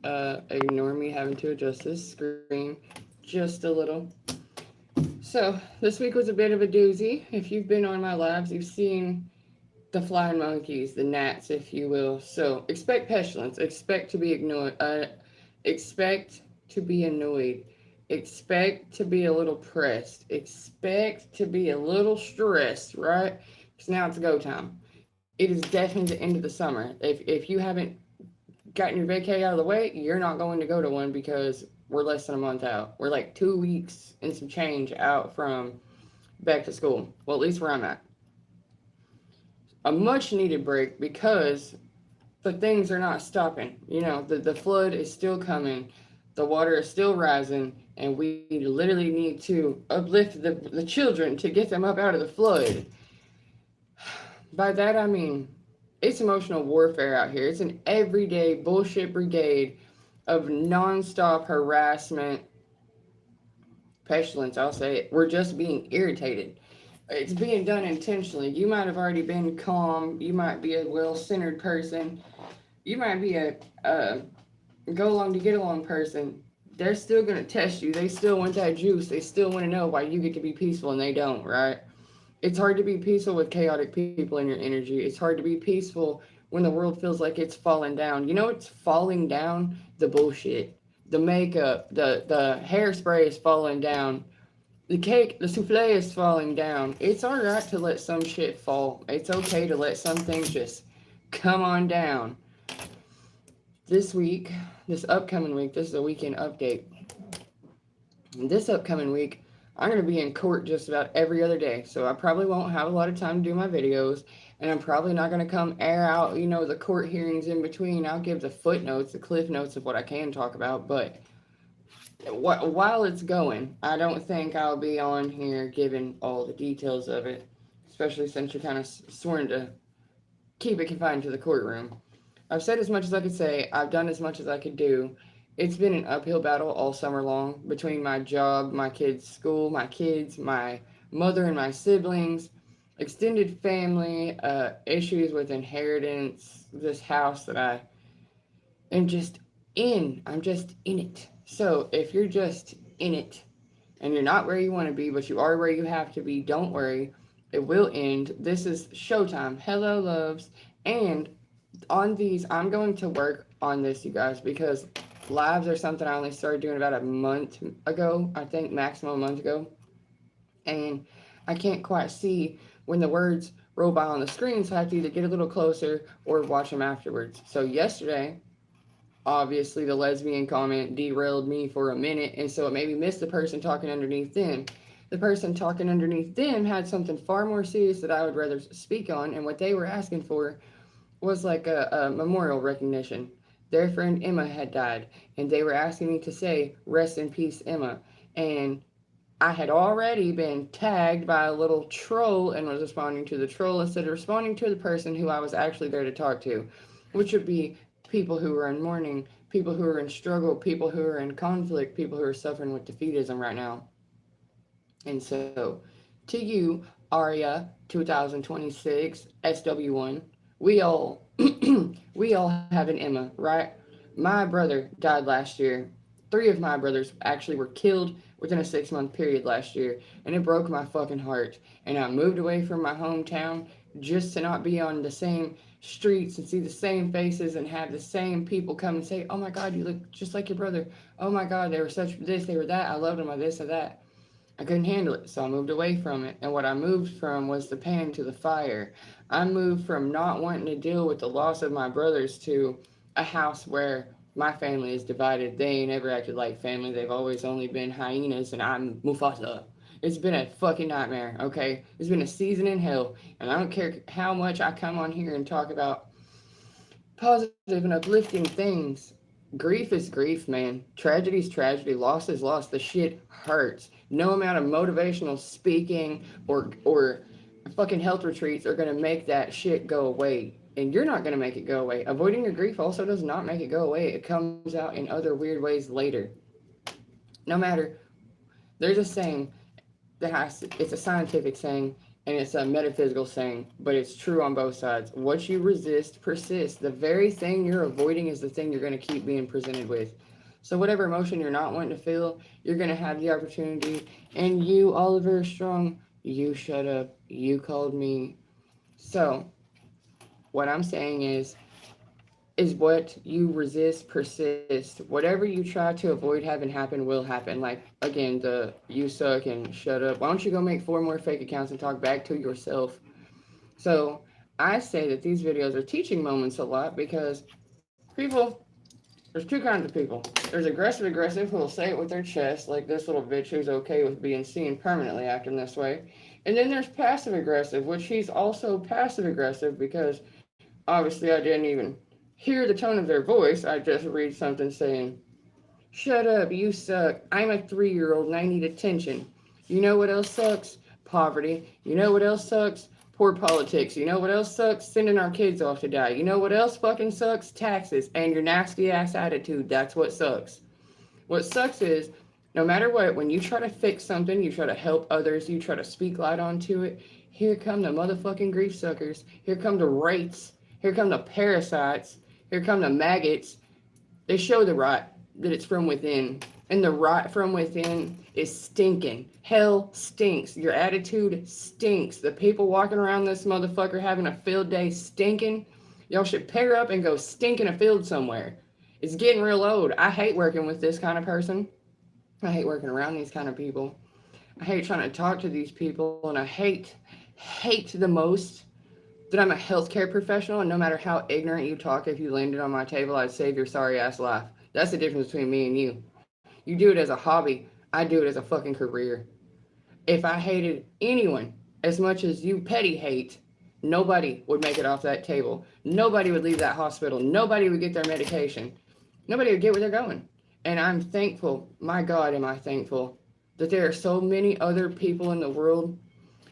Ignore me having to adjust this screen just a little. So, this week was a bit of a doozy. If you've been on my lives, you've seen the flying monkeys, the gnats, if you will. So, expect pestilence. Expect to be ignored. Expect to be annoyed. Expect to be a little pressed. Expect to be a little stressed, right? Because now it's go time. It is definitely the end of the summer. If you haven't gotten your vacay out of the way, you're not going to go to one because we're less than a month out. We're like 2 weeks and some change out from back to school. Well, at least where I'm at. A much needed break because the things are not stopping. The flood is still coming, the water is still rising, and we literally need to uplift the children to get them up out of the flood. By that I mean it's emotional warfare out here. It's an everyday bullshit brigade of nonstop harassment, pestilence, I'll say it. We're just being irritated. It's being done intentionally. You might have already been calm. You might be a well centered person. You might be a go along to get along person. They're still going to test you. They still want that juice. They still want to know why you get to be peaceful and they don't, right? It's hard to be peaceful with chaotic people in your energy. It's hard to be peaceful when the world feels like it's falling down. You know it's falling down? The bullshit. The makeup, the hairspray is falling down. The cake, the souffle is falling down. It's alright to let some shit fall. It's okay to let some things just come on down. This week, this upcoming week, this is a weekend update. This upcoming week, I'm going to be in court just about every other day. So I probably won't have a lot of time to do my videos. And I'm probably not going to come air out, the court hearings in between. I'll give the footnotes, the cliff notes of what I can talk about. But while it's going, I don't think I'll be on here giving all the details of it, especially since you're kind of sworn to keep it confined to the courtroom. I've said as much as I could say. I've done as much as I could do. It's been an uphill battle all summer long between my job, my kids' school, my kids, my mother and my siblings, extended family, issues with inheritance, this house that I am just in. I'm just in it. So if you're just in it and you're not where you want to be, but you are where you have to be, don't worry. It will end. This is showtime. Hello, loves. And on these, I'm going to work on this, you guys, because lives are something I only started doing about a month ago, I think maximum a month ago. And I can't quite see when the words roll by on the screen, so I have to either get a little closer or watch them afterwards. So yesterday, obviously the lesbian comment derailed me for a minute, and so it made me miss the person talking underneath them. The person talking underneath them had something far more serious that I would rather speak on, and what they were asking for was like a memorial recognition. Their friend Emma had died, and they were asking me to say, "Rest in peace, Emma." And I had already been tagged by a little troll and was responding to the troll instead of responding to the person who I was actually there to talk to, which would be people who are in mourning, people who are in struggle, people who are in conflict, people who are suffering with defeatism right now. And so, to you, Aria 2026 SW1, we all we all have an Emma, right? My brother died last year. Three of my brothers actually were killed within a 6 month period last year, and it broke my fucking heart. And I moved away from my hometown just to not be on the same streets and see the same faces and have the same people come and say, "Oh my God, you look just like your brother. Oh my God, they were such this, they were that. I loved them, I this or that." I couldn't handle it, so I moved away from it. And what I moved from was the pan to the fire. I moved from not wanting to deal with the loss of my brothers to a house where my family is divided. They ain't ever acted like family. They've always only been hyenas, and I'm Mufasa. It's been a fucking nightmare, okay? It's been a season in hell, and I don't care how much I come on here and talk about positive and uplifting things. Grief is grief, man. Tragedy is tragedy. Loss is loss. The shit hurts. No amount of motivational speaking or fucking health retreats are gonna make that shit go away. And you're not gonna make it go away. Avoiding your grief also does not make it go away. It comes out in other weird ways later. No matter, there's a saying that has to, it's a scientific saying, and it's a metaphysical saying, but it's true on both sides. What you resist persists. The very thing you're avoiding is the thing you're going to keep being presented with. So whatever emotion you're not wanting to feel, you're going to have the opportunity. And you, Oliver Strong, you shut up. You called me. So what I'm saying is what you resist persist. Whatever you try to avoid having happen will happen. Like, again, the you suck and shut up. Why don't you go make 4 more fake accounts and talk back to yourself? So I say that these videos are teaching moments a lot because people, there's 2 kinds of people. There's aggressive who will say it with their chest, like this little bitch who's okay with being seen permanently acting this way. And then there's passive aggressive, which he's also passive aggressive because obviously I didn't even hear the tone of their voice. I just read something saying, shut up, you suck. I'm a 3-year-old and I need attention. You know what else sucks? Poverty. You know what else sucks? Poor politics. You know what else sucks? Sending our kids off to die. You know what else fucking sucks? Taxes. And your nasty ass attitude. That's what sucks. What sucks is, no matter what, when you try to fix something, you try to help others, you try to speak light onto it, here come the motherfucking grief suckers. Here come the wraiths. Here come the parasites. Here come the maggots. They show the rot that it's from within. And the rot from within is stinking. Hell stinks. Your attitude stinks. The people walking around this motherfucker having a field day stinking. Y'all should pair up and go stink in a field somewhere. It's getting real old. I hate working with this kind of person. I hate working around these kind of people. I hate trying to talk to these people. And I hate the most that I'm a healthcare professional, and no matter how ignorant you talk, if you landed on my table, I'd save your sorry ass life. That's the difference between me and you. You do it as a hobby. I do it as a fucking career. If I hated anyone as much as you petty hate, nobody would make it off that table. Nobody would leave that hospital. Nobody would get their medication. Nobody would get where they're going. And I'm thankful, my God, am I thankful that there are so many other people in the world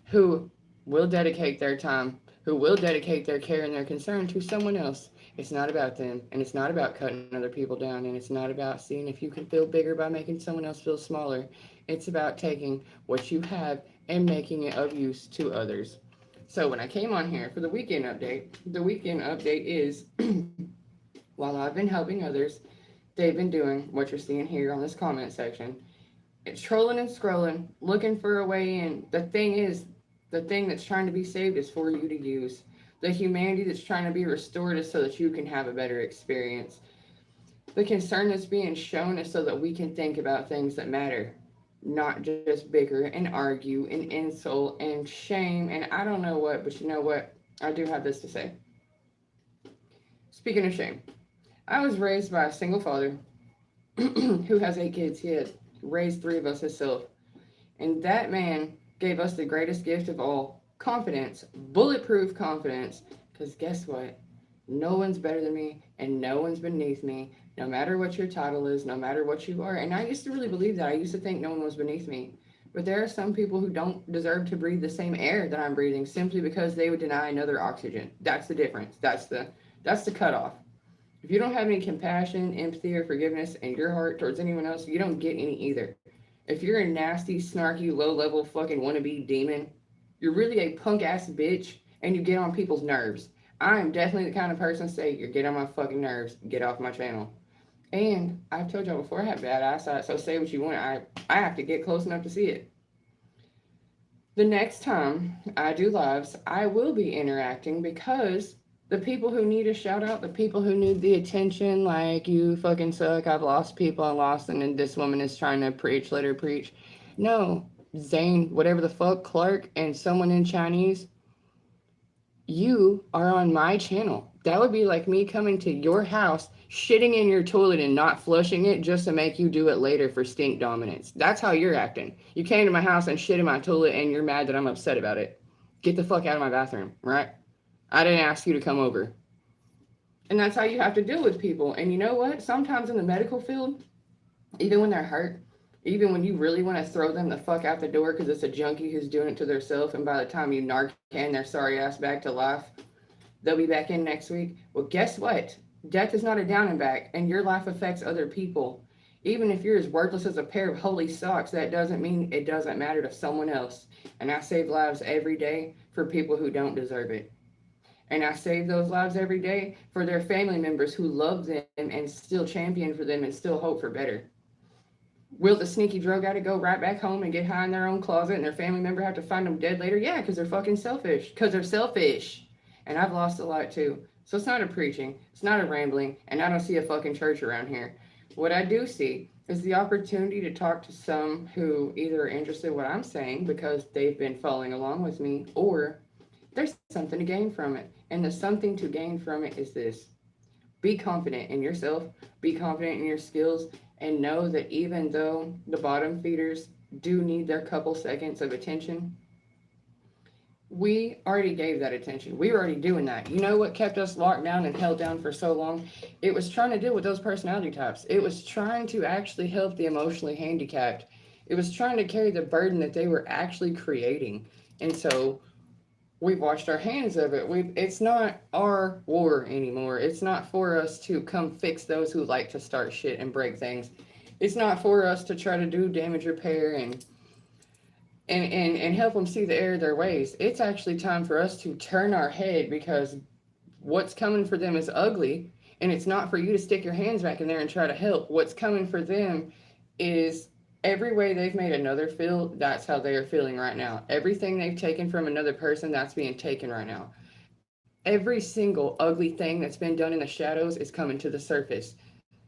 who will dedicate their time, who will dedicate their care and their concern to someone else. It's not about them, and it's not about cutting other people down, and it's not about seeing if you can feel bigger by making someone else feel smaller. It's about taking what you have and making it of use to others. So when I came on here for the weekend update is while I've been helping others, they've been doing what you're seeing here on this comment section. It's trolling and scrolling, looking for a way in. The thing that's trying to be saved is for you to use. The humanity that's trying to be restored is so that you can have a better experience. The concern that's being shown is so that we can think about things that matter, not just bicker and argue and insult and shame and I don't know what, but you know what? I do have this to say. Speaking of shame, I was raised by a single father who has 8 kids. He had raised 3 of us himself. And that man gave us the greatest gift of all, confidence, bulletproof confidence. Because guess what? No one's better than me and no one's beneath me, no matter what your title is, no matter what you are. And I used to really believe that. I used to think no one was beneath me. But there are some people who don't deserve to breathe the same air that I'm breathing simply because they would deny another oxygen. That's the difference. That's the cutoff. If you don't have any compassion, empathy, or forgiveness in your heart towards anyone else, you don't get any either. If you're a nasty, snarky, low-level fucking wannabe demon, you're really a punk-ass bitch, and you get on people's nerves. I am definitely the kind of person to say, you get on my fucking nerves, get off my channel. And I've told y'all before, I have bad eyesight, so say what you want. I have to get close enough to see it. The next time I do lives, I will be interacting because the people who need a shout out, the people who need the attention, like you fucking suck, I've lost people, I lost, and then this woman is trying to preach, let her preach. No, Zane, whatever the fuck, Clark, and someone in Chinese, you are on my channel. That would be like me coming to your house, shitting in your toilet and not flushing it just to make you do it later for stink dominance. That's how you're acting. You came to my house and shit in my toilet and you're mad that I'm upset about it. Get the fuck out of my bathroom, right? I didn't ask you to come over. And that's how you have to deal with people. And you know what? Sometimes in the medical field, even when they're hurt, even when you really want to throw them the fuck out the door because it's a junkie who's doing it to themselves, and by the time you Narcan their sorry ass back to life, they'll be back in next week. Well, guess what? Death is not a down and back, and your life affects other people. Even if you're as worthless as a pair of holy socks, that doesn't mean it doesn't matter to someone else. And I save lives every day for people who don't deserve it. And I save those lives every day for their family members who love them and still champion for them and still hope for better. Will the sneaky drug addict go right back home and get high in their own closet and their family member have to find them dead later? Yeah, because they're fucking selfish. Because they're selfish. And I've lost a lot too. So it's not a preaching, it's not a rambling, and I don't see a fucking church around here. What I do see is the opportunity to talk to some who either are interested in what I'm saying because they've been following along with me, or there's something to gain from it. And the something to gain from it is this: be confident in yourself, be confident in your skills, and know that even though the bottom feeders do need their couple seconds of attention, we already gave that attention. We were already doing that. You know what kept us locked down and held down for so long? It was trying to deal with those personality types. It was trying to actually help the emotionally handicapped. It was trying to carry the burden that they were actually creating. And so we've washed our hands of it. It's not our war anymore. It's not for us to come fix those who like to start shit and break things. It's not for us to try to do damage repair and help them see the error of their ways. It's actually time for us to turn our head, because what's coming for them is ugly, and it's not for you to stick your hands back in there and try to help. What's coming for them is every way they've made another feel, that's how they are feeling right now. Everything they've taken from another person, that's being taken right now. Every single ugly thing that's been done in the shadows is coming to the surface.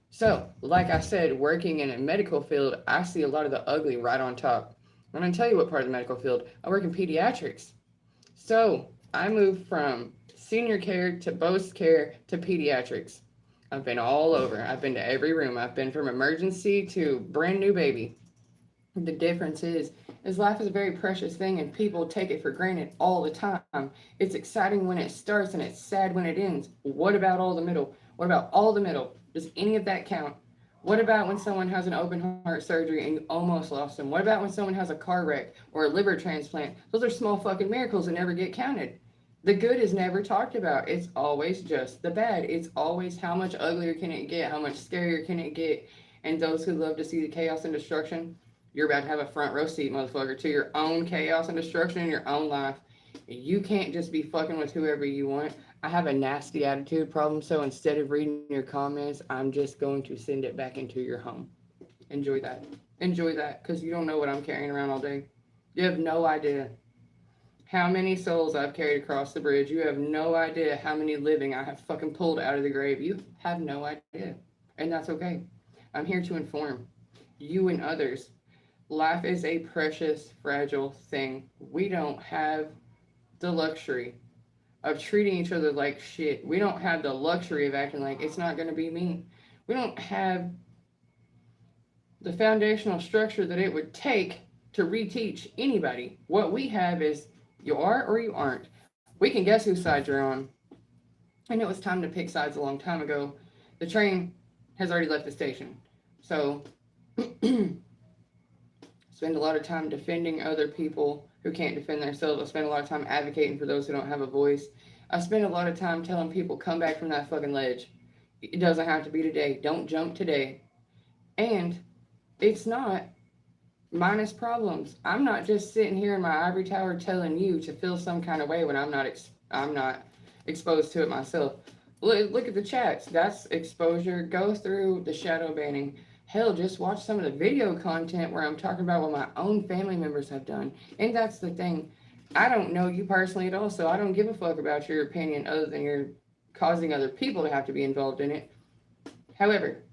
So, like I said, working in a medical field, I see a lot of the ugly right on top. I'm going to tell you what part of the medical field. I work in pediatrics. So, I moved from senior care to post care to pediatrics. I've been all over. I've been to every room. I've been from emergency to brand new baby. The difference is life is a very precious thing and people take it for granted all the time. It's exciting when it starts and it's sad when it ends. What about all the middle? What about all the middle? Does any of that count? What about when someone has an open heart surgery and you almost lost them? What about when someone has a car wreck or a liver transplant? Those are small fucking miracles that never get counted. The good is never talked about. It's always just the bad. It's always how much uglier can it get? How much scarier can it get? And those who love to see the chaos and destruction, you're about to have a front row seat, motherfucker, to your own chaos and destruction in your own life. You can't just be fucking with whoever you want. I have a nasty attitude problem, so instead of reading your comments, I'm just going to send it back into your home. Enjoy that. Enjoy that, because you don't know what I'm carrying around all day. You have no idea how many souls I've carried across the bridge. You have no idea how many living I have fucking pulled out of the grave. You have no idea. And that's okay. I'm here to inform you and others. Life is a precious, fragile thing. We don't have the luxury of treating each other like shit. We don't have the luxury of acting like it's not going to be me. We don't have the foundational structure that it would take to reteach anybody. What we have is you are or you aren't. We can guess whose side you're on. And it was time to pick sides a long time ago. The train has already left the station. So spend a lot of time defending other people who can't defend themselves. I spend a lot of time advocating for those who don't have a voice. I spend a lot of time telling people, come back from that fucking ledge. It doesn't have to be today. Don't jump today. And it's not minus problems. I'm not just sitting here in my ivory tower telling you to feel some kind of way when I'm not exposed to it myself. Look at the chats. That's exposure. Go through the shadow banning. Hell, just watch some of the video content where I'm talking about what my own family members have done. And that's the thing. I don't know you personally at all, so I don't give a fuck about your opinion other than you're causing other people to have to be involved in it. However,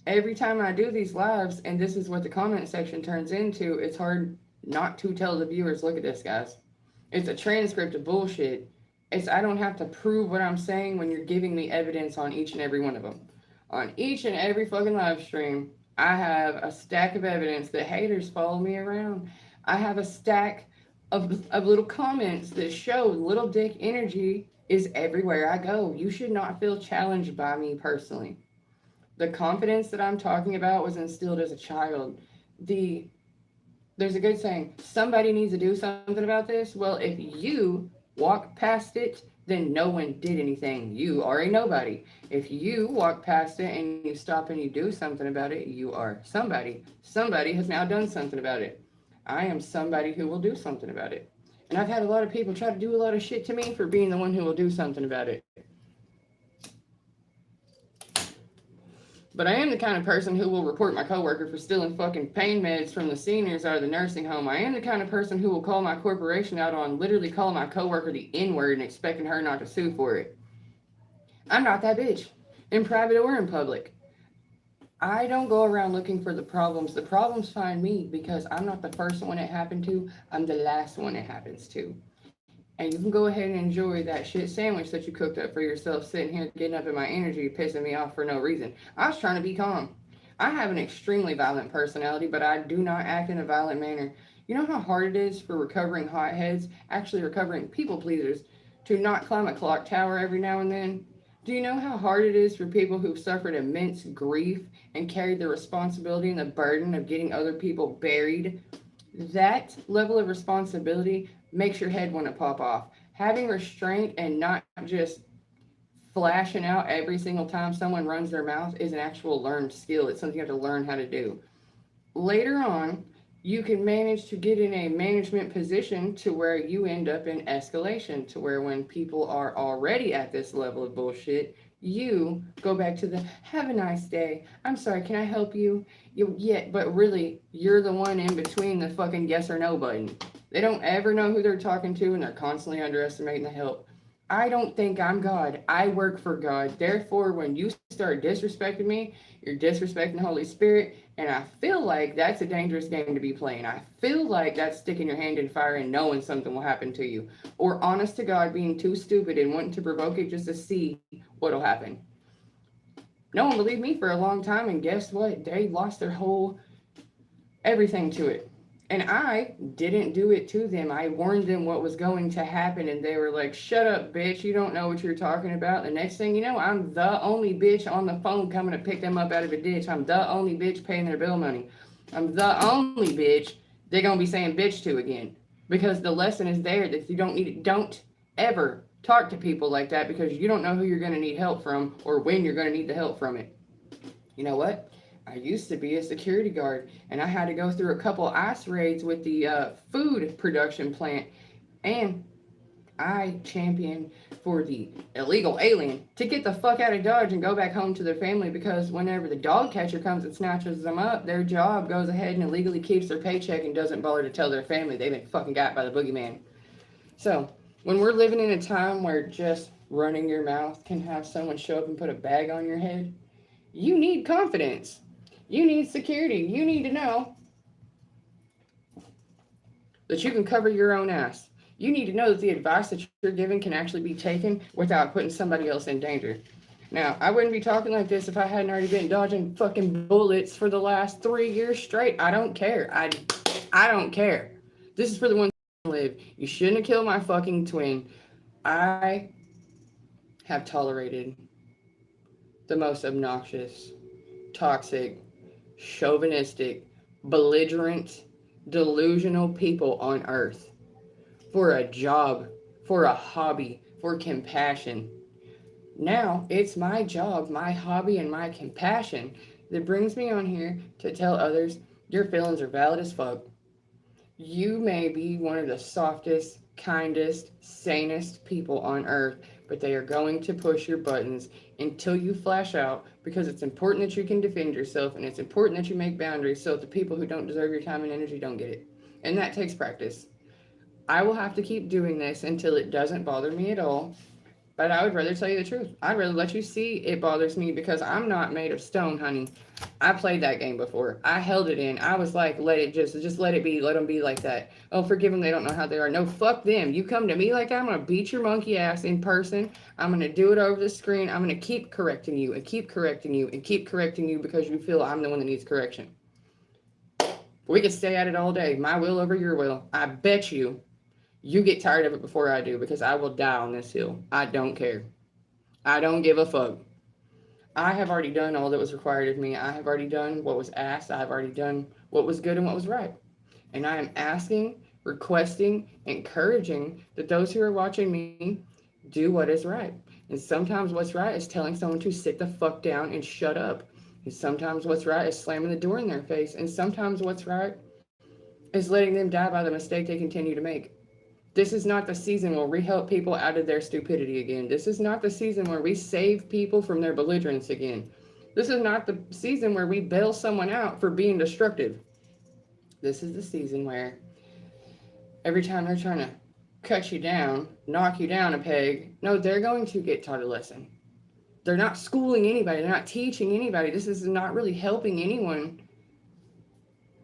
every time I do these lives, and this is what the comment section turns into, it's hard not to tell the viewers, look at this, guys. It's a transcript of bullshit. I don't have to prove what I'm saying when you're giving me evidence on each and every one of them. On each and every fucking live stream, I have a stack of evidence that haters follow me around. I have a stack of little comments that show little dick energy is everywhere I go. You should not feel challenged by me personally. The confidence that I'm talking about was instilled as a child. There's a good saying, somebody needs to do something about this. Well, if you walk past it then no one did anything. You are a nobody. If you walk past it and you stop and you do something about it, you are somebody. Somebody has now done something about it. I am somebody who will do something about it. And I've had a lot of people try to do a lot of shit to me for being the one who will do something about it. But I am the kind of person who will report my coworker for stealing fucking pain meds from the seniors out of the nursing home. I am the kind of person who will call my corporation out on literally calling my coworker the N-word and expecting her not to sue for it. I'm not that bitch, in private or in public. I don't go around looking for the problems. The problems find me because I'm not the first one it happened to. I'm the last one it happens to. And you can go ahead and enjoy that shit sandwich that you cooked up for yourself, sitting here getting up in my energy, pissing me off for no reason. I was trying to be calm. I have an extremely violent personality, but I do not act in a violent manner. You know how hard it is for recovering hotheads, actually recovering people pleasers, to not climb a clock tower every now and then? Do you know how hard it is for people who've suffered immense grief and carried the responsibility and the burden of getting other people buried? That level of responsibility makes your head want to pop off. Having restraint and not just flashing out every single time someone runs their mouth is an actual learned skill. It's something you have to learn how to do. Later on, you can manage to get in a management position to where you end up in escalation, to where when people are already at this level of bullshit, you go back to the have a nice day. I'm sorry, can I help you? Yeah, but really, you're the one in between the fucking yes or no button. They don't ever know who they're talking to and they're constantly underestimating the help. I don't think I'm God. I work for God. Therefore, when you start disrespecting me, you're disrespecting the Holy Spirit. And I feel like that's a dangerous game to be playing. I feel like that's sticking your hand in fire and knowing something will happen to you. Or honest to God, being too stupid and wanting to provoke it just to see what'll happen. No one believed me for a long time, and guess what? They lost their whole everything to it. And I didn't do it to them. I warned them what was going to happen, and they were like, shut up, bitch. You don't know what you're talking about. The next thing you know, I'm the only bitch on the phone coming to pick them up out of a ditch. I'm the only bitch paying their bill money. I'm the only bitch they're going to be saying bitch to again. Because the lesson is there that you don't need it. Don't ever talk to people like that because you don't know who you're going to need help from or when you're going to need the help from it. You know what? I used to be a security guard, and I had to go through a couple ice raids with the food production plant, and I championed for the illegal alien to get the fuck out of Dodge and go back home to their family because whenever the dog catcher comes and snatches them up, their job goes ahead and illegally keeps their paycheck and doesn't bother to tell their family they've been fucking got by the boogeyman. So, when we're living in a time where just running your mouth can have someone show up and put a bag on your head, you need confidence. You need security. You need to know that you can cover your own ass. You need to know that the advice that you're giving can actually be taken without putting somebody else in danger. Now, I wouldn't be talking like this if I hadn't already been dodging fucking bullets for the last 3 years straight. I don't care. I don't care. This is for the ones who live. You shouldn't have killed my fucking twin. I have tolerated the most obnoxious, toxic, chauvinistic, belligerent, delusional people on earth for a job, for a hobby, for compassion. Now it's my job, my hobby, and my compassion that brings me on here to tell others your feelings are valid as fuck. You may be one of the softest, kindest, sanest people on earth, but they are going to push your buttons until you flash out because it's important that you can defend yourself and it's important that you make boundaries so that the people who don't deserve your time and energy don't get it. And that takes practice. I will have to keep doing this until it doesn't bother me at all. But I would rather tell you the truth. I'd rather let you see it bothers me because I'm not made of stone, honey. I played that game before. I held it in. I was like, let it just let it be. Let them be like that. Oh, forgive them. They don't know how they are. No, fuck them. You come to me like that, I'm going to beat your monkey ass in person. I'm going to do it over the screen. I'm going to keep correcting you and keep correcting you and keep correcting you because you feel I'm the one that needs correction. We could stay at it all day. My will over your will. I bet you get tired of it before I do because I will die on this hill. I don't care. I don't give a fuck. I have already done all that was required of me. I have already done what was asked. I have already done what was good and what was right. And I am asking, requesting, encouraging that those who are watching me do what is right. And sometimes what's right is telling someone to sit the fuck down and shut up. And sometimes what's right is slamming the door in their face. And sometimes what's right is letting them die by the mistake they continue to make. This is not the season where we help people out of their stupidity again. This is not the season where we save people from their belligerence again. This is not the season where we bail someone out for being destructive. This is the season where every time they're trying to cut you down, knock you down a peg, no, they're going to get taught a lesson. They're not schooling anybody. They're not teaching anybody. This is not really helping anyone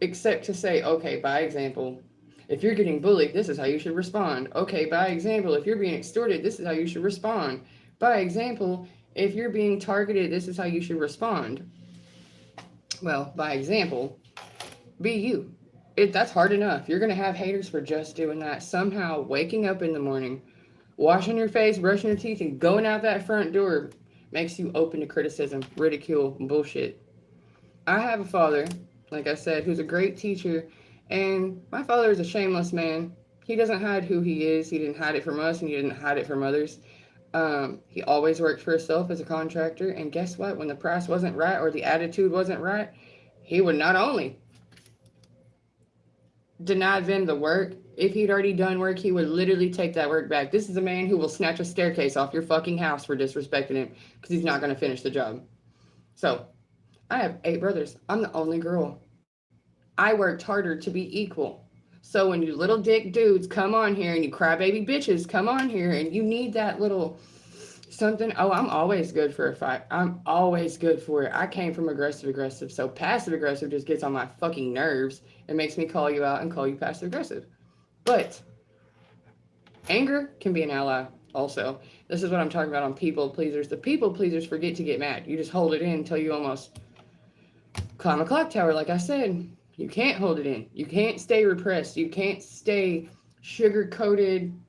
except to say, okay, by example, if you're getting bullied, this is how you should respond. Okay, by example, if you're being extorted, this is how you should respond. By example, if you're being targeted, this is how you should respond. Well, by example, be you. That's hard enough. You're going to have haters for just doing that. Somehow waking up in the morning, washing your face, brushing your teeth, and going out that front door makes you open to criticism, ridicule, bullshit. I have a father, like I said, who's a great teacher, and my father is a shameless man. He doesn't hide who he is. He didn't hide it from us, and he didn't hide it from others. He always worked for himself as a contractor, and guess what? When the price wasn't right or the attitude wasn't right, he would not only deny them the work. If he'd already done work, he would literally take that work back. This is a man who will snatch a staircase off your fucking house for disrespecting him because he's not going to finish the job. So, I have 8 brothers. I'm the only girl. I worked harder to be equal. So when you little dick dudes come on here and you crybaby bitches come on here and you need that little something, oh, I'm always good for a fight. I'm always good for it. I came from aggressive. So passive aggressive just gets on my fucking nerves and makes me call you out and call you passive aggressive. But anger can be an ally also. This is what I'm talking about on people pleasers. The people pleasers forget to get mad. You just hold it in until you almost climb a clock tower, like I said. You can't hold it in. You can't stay repressed. You can't stay sugar-coated,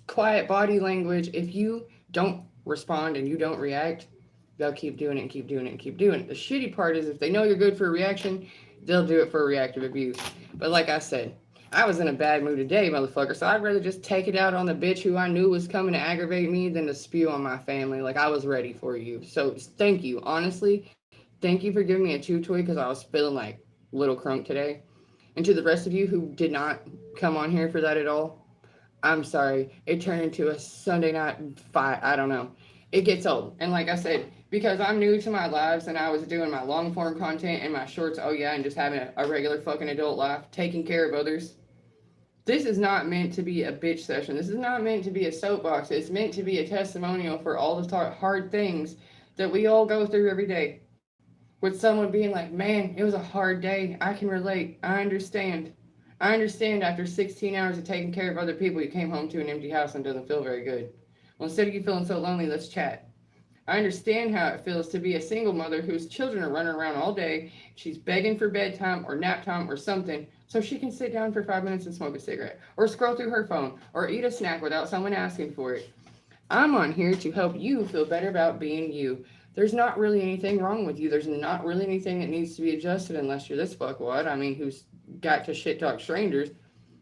quiet body language. If you don't respond and you don't react, they'll keep doing it and keep doing it and keep doing it. The shitty part is if they know you're good for a reaction, they'll do it for a reactive abuse. But like I said, I was in a bad mood today, motherfucker, so I'd rather just take it out on the bitch who I knew was coming to aggravate me than to spew on my family. Like, I was ready for you. So thank you. Honestly, thank you for giving me a chew toy because I was feeling like little crunk today. And to the rest of you who did not come on here for that at all, I'm sorry. It turned into a Sunday night fight. I don't know. It gets old. And like I said, because I'm new to my lives and I was doing my long form content and my shorts, oh yeah, and just having a regular fucking adult life, taking care of others. This is not meant to be a bitch session. This is not meant to be a soapbox. It's meant to be a testimonial for all the hard things that we all go through every day. With someone being like, man, it was a hard day. I can relate. I understand. I understand after 16 hours of taking care of other people, you came home to an empty house and doesn't feel very good. Well, instead of you feeling so lonely, let's chat. I understand how it feels to be a single mother whose children are running around all day. She's begging for bedtime or nap time or something so she can sit down for 5 minutes and smoke a cigarette or scroll through her phone or eat a snack without someone asking for it. I'm on here to help you feel better about being you. There's not really anything wrong with you. There's not really anything that needs to be adjusted unless you're this fuckwad. I mean, who's got to shit talk strangers.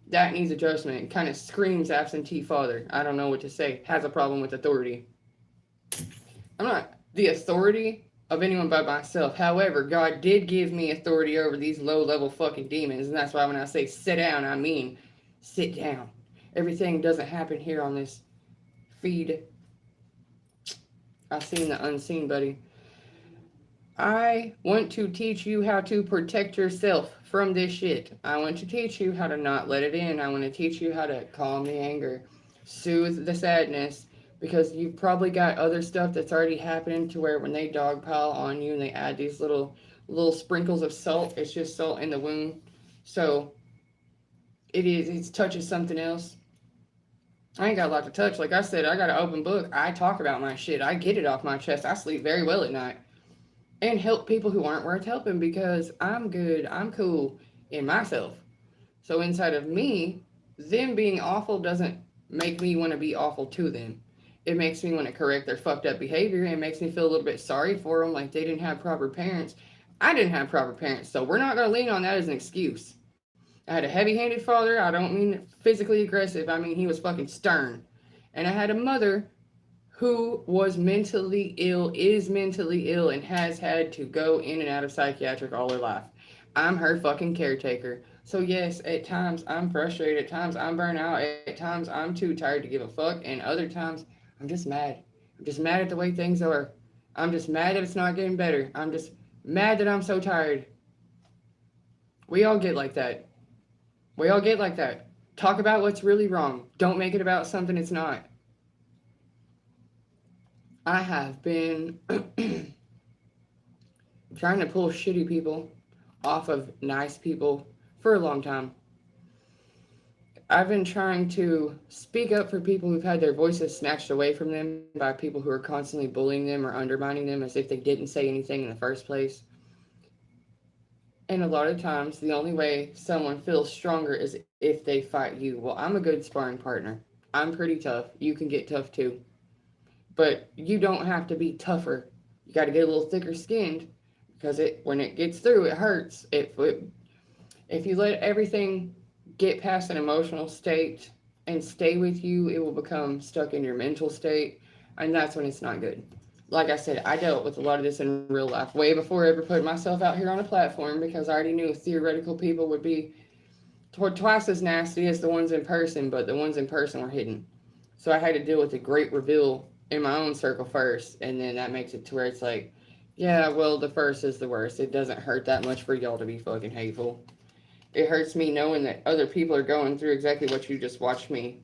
That needs adjustment. It kind of screams absentee father. I don't know what to say. Has a problem with authority. I'm not the authority of anyone but myself. However, God did give me authority over these low-level fucking demons. And that's why when I say sit down, I mean sit down. Everything doesn't happen here on this feed. I've seen the unseen, buddy. I want to teach you how to protect yourself from this shit. I want to teach you how to not let it in. I want to teach you how to calm the anger, soothe the sadness, because you've probably got other stuff that's already happening to where when they dogpile on you and they add these little sprinkles of salt, it's just salt in the wound. So it touches something else. I ain't got a lot to touch. Like I said, I got an open book. I talk about my shit. I get it off my chest. I sleep very well at night. And help people who aren't worth helping because I'm good. I'm cool in myself. So inside of me, them being awful doesn't make me want to be awful to them. It makes me want to correct their fucked up behavior. It makes me feel a little bit sorry for them, like they didn't have proper parents. I didn't have proper parents, so we're not going to lean on that as an excuse. I had a heavy-handed father. I don't mean physically aggressive. I mean he was fucking stern. And I had a mother who was mentally ill, is mentally ill, and has had to go in and out of psychiatric all her life. I'm her fucking caretaker. So yes, at times I'm frustrated, at times I'm burnt out, at times I'm too tired to give a fuck, and other times I'm just mad. I'm just mad at the way things are. I'm just mad that it's not getting better. I'm just mad that I'm so tired. We all get like that. We all get like that. Talk about what's really wrong. Don't make it about something it's not. I have been trying to pull shitty people off of nice people for a long time. I've been trying to speak up for people who've had their voices snatched away from them by people who are constantly bullying them or undermining them as if they didn't say anything in the first place. And a lot of times, the only way someone feels stronger is if they fight you. Well, I'm a good sparring partner. I'm pretty tough. You can get tough too. But you don't have to be tougher. You got to get a little thicker skinned because when it gets through, it hurts. If you let everything get past an emotional state and stay with you, it will become stuck in your mental state, and that's when it's not good. Like I said, I dealt with a lot of this in real life way before I ever put myself out here on a platform because I already knew theoretical people would be twice as nasty as the ones in person, but the ones in person were hidden. So I had to deal with the great reveal in my own circle first, and then that makes it to where it's like, yeah, well, the first is the worst. It doesn't hurt that much for y'all to be fucking hateful. It hurts me knowing that other people are going through exactly what you just watched me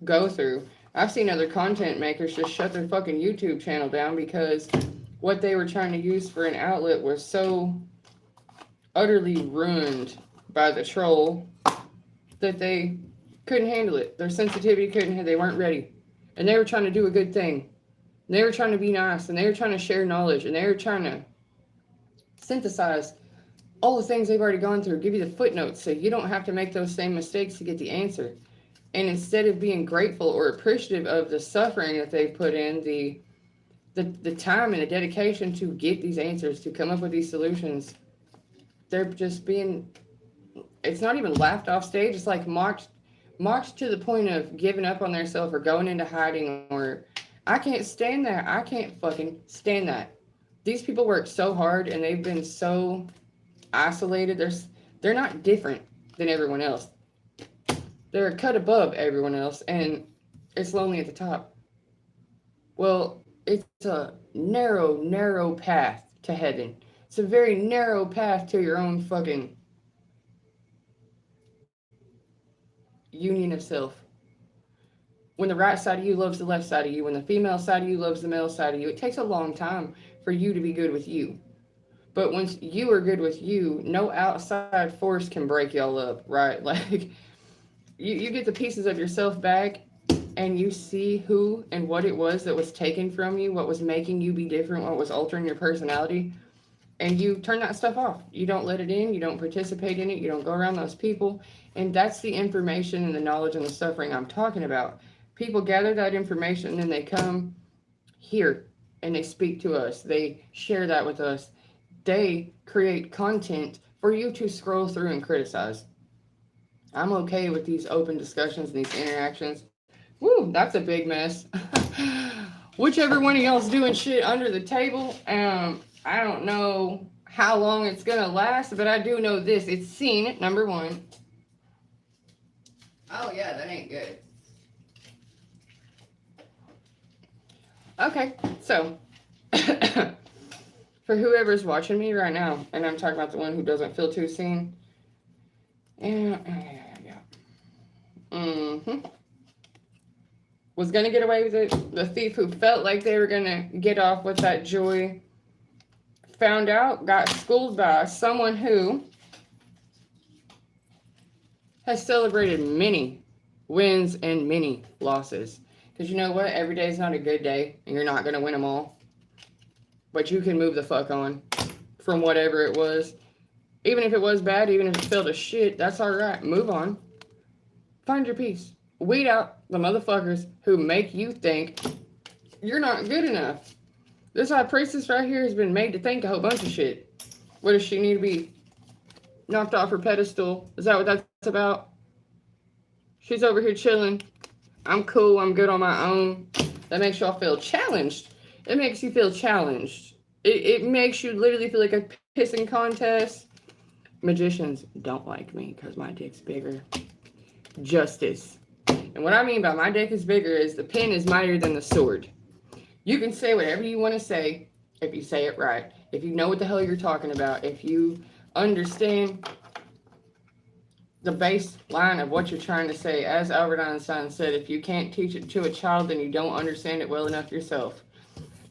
go through. I've seen other content makers just shut their fucking YouTube channel down because what they were trying to use for an outlet was so utterly ruined by the troll that they couldn't handle it. Their sensitivity they weren't ready. And they were trying to do a good thing. And they were trying to be nice, and they were trying to share knowledge, and they were trying to synthesize all the things they've already gone through, give you the footnotes so you don't have to make those same mistakes to get the answer. And instead of being grateful or appreciative of the suffering that they've put in, the time and the dedication to get these answers, to come up with these solutions, they're just being, it's not even laughed off stage, it's like mocked to the point of giving up on themselves or going into hiding, or I can't stand that. I can't fucking stand that. These people work so hard and they've been so isolated. They're not different than everyone else. They're a cut above everyone else, and it's lonely at the top. Well, it's a narrow path to heaven. It's a very narrow path to your own fucking union of self. When the right side of you loves the left side of you, when the female side of you loves the male side of you, it takes a long time for you to be good with you. But once you are good with you, no outside force can break y'all up, right? Like, you get the pieces of yourself back and you see who and what it was that was taken from you, what was making you be different, what was altering your personality, and you turn that stuff off. You don't let it in, you don't participate in it, you don't go around those people, and that's the information and the knowledge and the suffering I'm talking about. People gather that information and then they come here and they speak to us, they share that with us, they create content for you to scroll through and criticize. I'm okay with these open discussions and these interactions. Woo, that's a big mess. Whichever one of y'all's doing shit under the table, I don't know how long it's gonna last, but I do know this. It's scene number 1. Oh yeah, that ain't good. Okay, so for whoever's watching me right now, and I'm talking about the one who doesn't feel too seen. Yeah. Was gonna get away with it. The thief who felt like they were gonna get off with that joy found out, got schooled by someone who has celebrated many wins and many losses. Because you know what? Every day is not a good day, and you're not gonna win them all. But you can move the fuck on from whatever it was. Even if it was bad, even if it felt a shit, that's alright. Move on. Find your peace. Weed out the motherfuckers who make you think you're not good enough. This high priestess right here has been made to think a whole bunch of shit. What does she need to be knocked off her pedestal? Is that what that's about? She's over here chilling. I'm cool, I'm good on my own. That makes y'all feel challenged. It makes you feel challenged. It makes you literally feel like a pissing contest. Magicians don't like me because my dick's bigger. Justice. And what I mean by my dick is bigger is the pen is mightier than the sword. You can say whatever you want to say if you say it right. If you know what the hell you're talking about. If you understand the baseline of what you're trying to say. As Albert Einstein said, if you can't teach it to a child, then you don't understand it well enough yourself.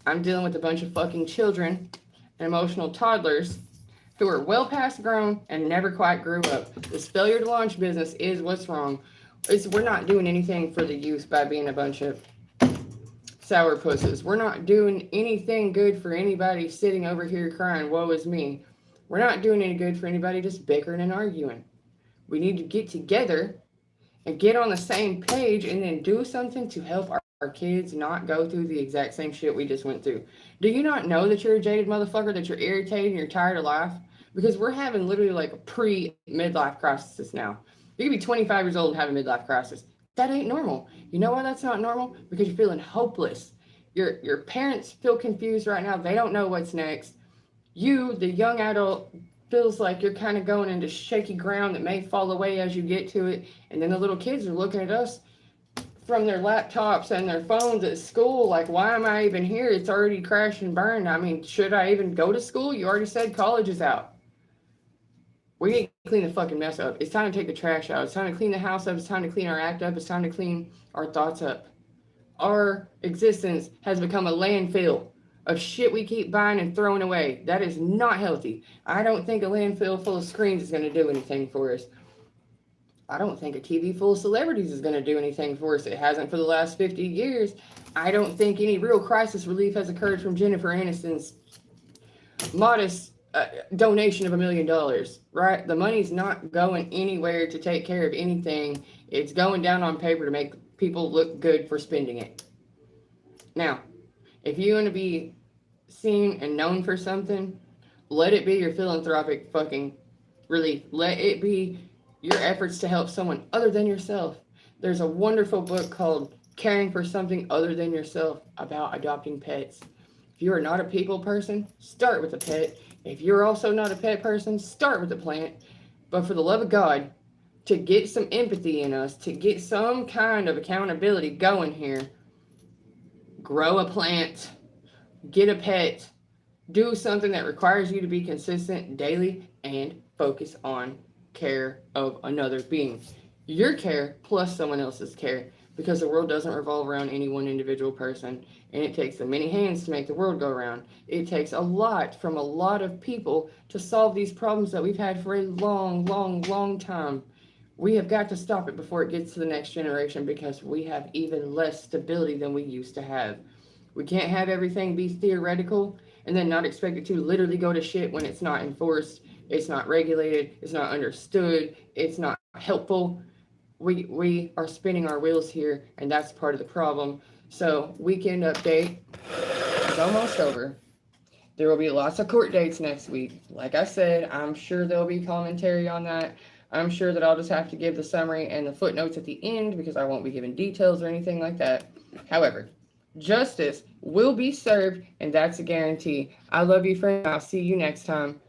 I'm dealing with a bunch of fucking children and emotional toddlers who are well past grown and never quite grew up. This failure to launch business is what's wrong. We're not doing anything for the youth by being a bunch of sourpusses. We're not doing anything good for anybody sitting over here crying, woe is me. We're not doing any good for anybody just bickering and arguing. We need to get together and get on the same page and then do something to help our kids not go through the exact same shit we just went through. Do you not know that you're a jaded motherfucker, that you're irritated and you're tired of life? Because we're having literally like a pre-midlife crisis now. You could be 25 years old and have a midlife crisis. That ain't normal. You know why that's not normal? Because you're feeling hopeless. Your parents feel confused right now. They don't know what's next. You, the young adult, feels like you're kind of going into shaky ground that may fall away as you get to it. And then the little kids are looking at us from their laptops and their phones at school like, why am I even here? It's already crashed and burned. I mean, should I even go to school? You already said college is out. We need to clean the fucking mess up. It's time to take the trash out. It's time to clean the house up. It's time to clean our act up. It's time to clean our thoughts up. Our existence has become a landfill of shit we keep buying and throwing away. That is not healthy. I don't think a landfill full of screens is going to do anything for us. I don't think a TV full of celebrities is going to do anything for us. It hasn't for the last 50 years. I don't think any real crisis relief has occurred from Jennifer Aniston's modest donation of $1 million, right? The money's not going anywhere to take care of anything. It's going down on paper to make people look good for spending it. Now, if you want to be seen and known for something, let it be your philanthropic fucking relief. Let it be your efforts to help someone other than yourself. There's a wonderful book called Caring for Something Other Than Yourself about adopting pets. If you are not a people person, start with a pet. If you're also not a pet person, start with a plant. But for the love of God, to get some empathy in us, to get some kind of accountability going here, grow a plant, get a pet, do something that requires you to be consistent daily, and focus on care of another being. Your care plus someone else's care, because the world doesn't revolve around any one individual person, and it takes the many hands to make the world go round. It takes a lot from a lot of people to solve these problems that we've had for a long time. We have got to stop it before it gets to the next generation, because we have even less stability than we used to have. We can't have everything be theoretical and then not expect it to literally go to shit when it's not enforced, it's not regulated, it's not understood, it's not helpful. We are spinning our wheels here, and that's part of the problem. So, weekend update is almost over. There will be lots of court dates next week. Like I said, I'm sure there'll be commentary on that. I'm sure that I'll just have to give the summary and the footnotes at the end, because I won't be giving details or anything like that. However, justice will be served, and that's a guarantee. I love you, friend. I'll see you next time.